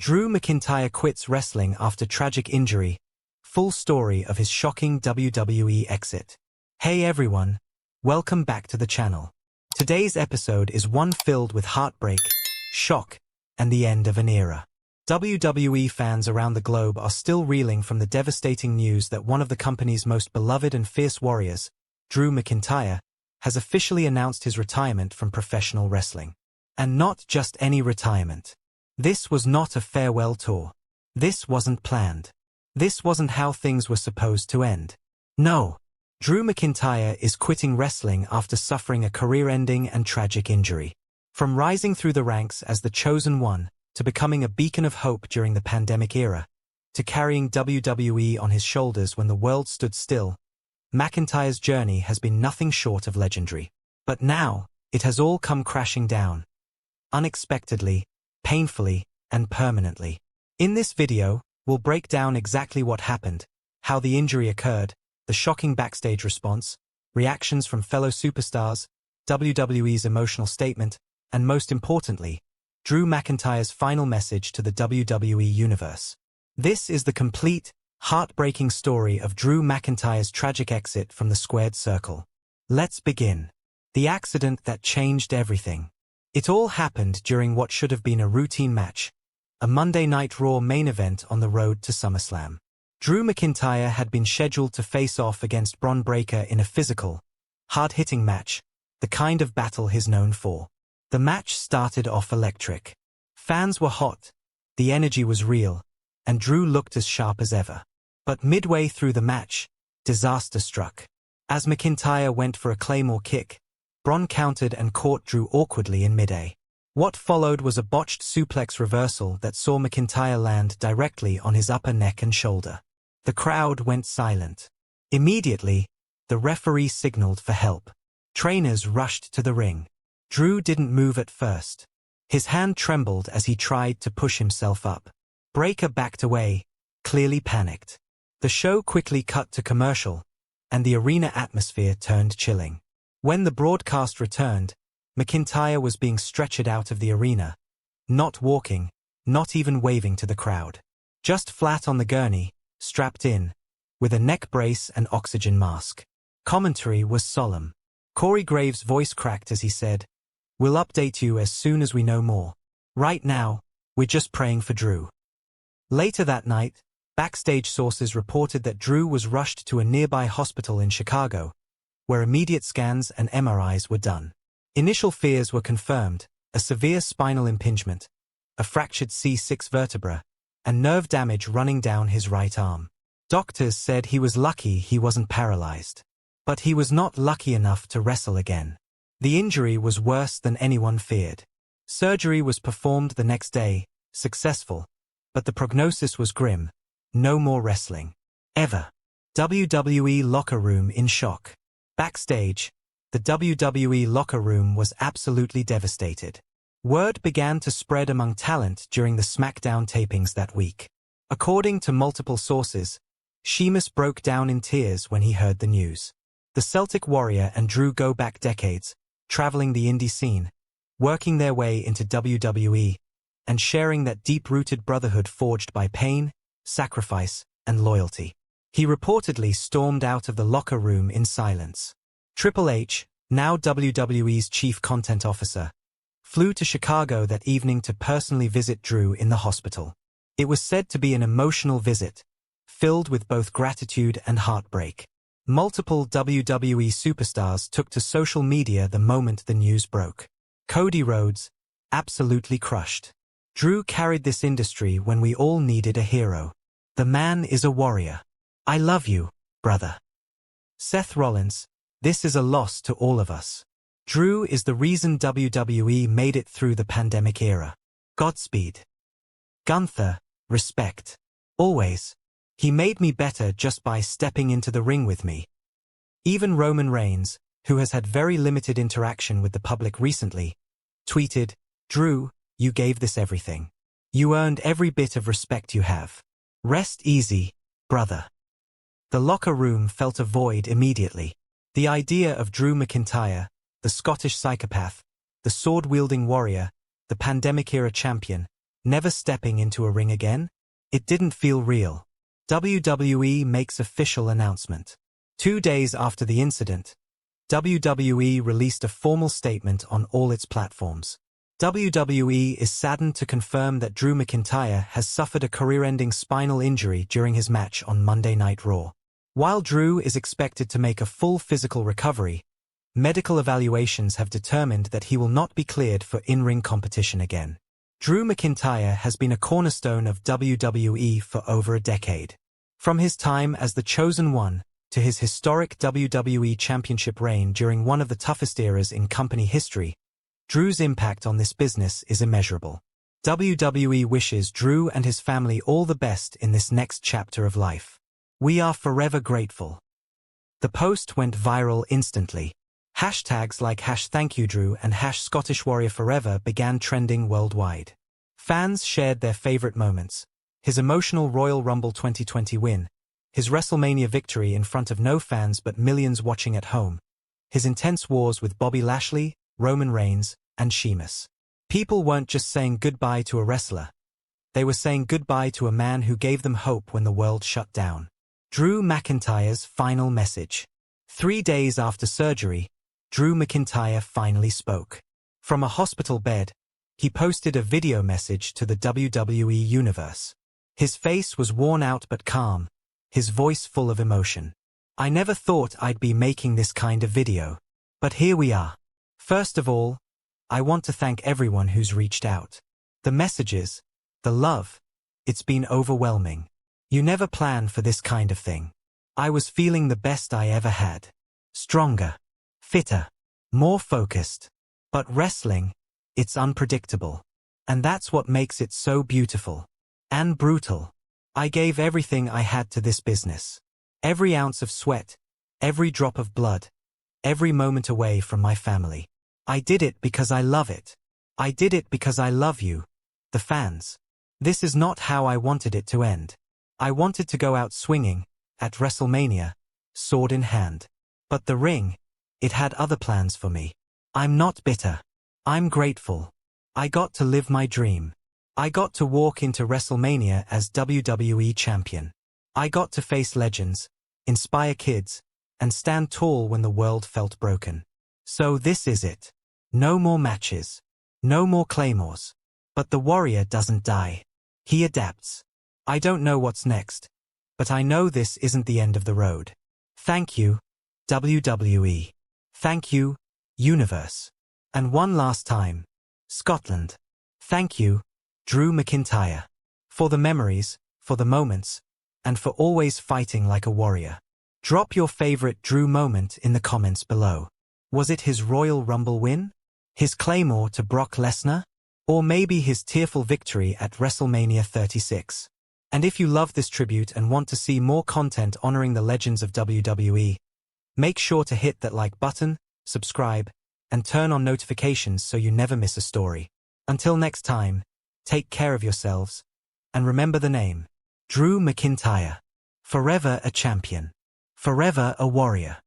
Drew McIntyre quits wrestling after tragic injury. Full story of his shocking WWE exit. Hey everyone, welcome back to the channel. Today's episode is one filled with heartbreak, shock, and the end of an era. WWE fans around the globe are still reeling from the devastating news that one of the company's most beloved and fierce warriors, Drew McIntyre, has officially announced his retirement from professional wrestling. And not just any retirement. This was not a farewell tour. This wasn't planned. This wasn't how things were supposed to end. No. Drew McIntyre is quitting wrestling after suffering a career-ending and tragic injury. From rising through the ranks as the chosen one, to becoming a beacon of hope during the pandemic era, to carrying WWE on his shoulders when the world stood still, McIntyre's journey has been nothing short of legendary. But now, it has all come crashing down. Unexpectedly, painfully, and permanently. In this video, we'll break down exactly what happened, how the injury occurred, the shocking backstage response, reactions from fellow superstars, WWE's emotional statement, and most importantly, Drew McIntyre's final message to the WWE Universe. This is the complete, heartbreaking story of Drew McIntyre's tragic exit from the squared circle. Let's begin. The accident that changed everything. It all happened during what should have been a routine match, a Monday Night Raw main event on the road to SummerSlam. Drew McIntyre had been scheduled to face off against Bron Breakker in a physical, hard-hitting match, the kind of battle he's known for. The match started off electric. Fans were hot, the energy was real, and Drew looked as sharp as ever. But midway through the match, disaster struck. As McIntyre went for a Claymore kick, Bron countered and caught Drew awkwardly in mid-air. What followed was a botched suplex reversal that saw McIntyre land directly on his upper neck and shoulder. The crowd went silent. Immediately, the referee signaled for help. Trainers rushed to the ring. Drew didn't move at first. His hand trembled as he tried to push himself up. Breakker backed away, clearly panicked. The show quickly cut to commercial, and the arena atmosphere turned chilling. When the broadcast returned, McIntyre was being stretchered out of the arena, not walking, not even waving to the crowd. Just flat on the gurney, strapped in, with a neck brace and oxygen mask. Commentary was solemn. Corey Graves' voice cracked as he said, "We'll update you as soon as we know more. Right now, we're just praying for Drew." Later that night, backstage sources reported that Drew was rushed to a nearby hospital in Chicago, where immediate scans and MRIs were done. Initial fears were confirmed: a severe spinal impingement, a fractured C6 vertebra, and nerve damage running down his right arm. Doctors said he was lucky he wasn't paralyzed. But he was not lucky enough to wrestle again. The injury was worse than anyone feared. Surgery was performed the next day, successful, but the prognosis was grim: no more wrestling. Ever. WWE locker room in shock. Backstage, the WWE locker room was absolutely devastated. Word began to spread among talent during the SmackDown tapings that week. According to multiple sources, Sheamus broke down in tears when he heard the news. The Celtic Warrior and Drew go back decades, traveling the indie scene, working their way into WWE, and sharing that deep-rooted brotherhood forged by pain, sacrifice, and loyalty. He reportedly stormed out of the locker room in silence. Triple H, now WWE's chief content officer, flew to Chicago that evening to personally visit Drew in the hospital. It was said to be an emotional visit, filled with both gratitude and heartbreak. Multiple WWE superstars took to social media the moment the news broke. Cody Rhodes, absolutely crushed. Drew carried this industry when we all needed a hero. The man is a warrior. I love you, brother. Seth Rollins, this is a loss to all of us. Drew is the reason WWE made it through the pandemic era. Godspeed. Gunther, respect. Always. He made me better just by stepping into the ring with me. Even Roman Reigns, who has had very limited interaction with the public recently, tweeted, "Drew, you gave this everything. You earned every bit of respect you have. Rest easy, brother." The locker room felt a void immediately. The idea of Drew McIntyre, the Scottish psychopath, the sword-wielding warrior, the pandemic-era champion, never stepping into a ring again? It didn't feel real. WWE makes official announcement. 2 days after the incident, WWE released a formal statement on all its platforms. WWE is saddened to confirm that Drew McIntyre has suffered a career-ending spinal injury during his match on Monday Night Raw. While Drew is expected to make a full physical recovery, medical evaluations have determined that he will not be cleared for in-ring competition again. Drew McIntyre has been a cornerstone of WWE for over a decade. From his time as the Chosen One to his historic WWE Championship reign during one of the toughest eras in company history, Drew's impact on this business is immeasurable. WWE wishes Drew and his family all the best in this next chapter of life. We are forever grateful. The post went viral instantly. Hashtags like #ThankYouDrew and #ScottishWarriorForever began trending worldwide. Fans shared their favorite moments: his emotional Royal Rumble 2020 win, his WrestleMania victory in front of no fans but millions watching at home, his intense wars with Bobby Lashley, Roman Reigns, and Sheamus. People weren't just saying goodbye to a wrestler. They were saying goodbye to a man who gave them hope when the world shut down. Drew McIntyre's final message. 3 days after surgery, Drew McIntyre finally spoke. From a hospital bed, he posted a video message to the WWE Universe. His face was worn out but calm, his voice full of emotion. "I never thought I'd be making this kind of video. But here we are. First of all, I want to thank everyone who's reached out. The messages, the love, it's been overwhelming. You never plan for this kind of thing. I was feeling the best I ever had. Stronger, fitter, more focused. But wrestling, it's unpredictable. And that's what makes it so beautiful. And brutal. I gave everything I had to this business. Every ounce of sweat, every drop of blood, every moment away from my family. I did it because I love it. I did it because I love you, the fans. This is not how I wanted it to end. I wanted to go out swinging, at WrestleMania, sword in hand. But the ring, it had other plans for me. I'm not bitter. I'm grateful. I got to live my dream. I got to walk into WrestleMania as WWE Champion. I got to face legends, inspire kids, and stand tall when the world felt broken. So this is it. No more matches. No more claymores. But the warrior doesn't die. He adapts. I don't know what's next, but I know this isn't the end of the road. Thank you, WWE. Thank you, Universe. And one last time, Scotland. Thank you, Drew McIntyre. For the memories, for the moments, and for always fighting like a warrior. Drop your favorite Drew moment in the comments below. Was it his Royal Rumble win? His Claymore to Brock Lesnar? Or maybe his tearful victory at WrestleMania 36? And if you love this tribute and want to see more content honoring the legends of WWE, make sure to hit that like button, subscribe, and turn on notifications so you never miss a story. Until next time, take care of yourselves, and remember the name, Drew McIntyre. Forever a champion. Forever a warrior.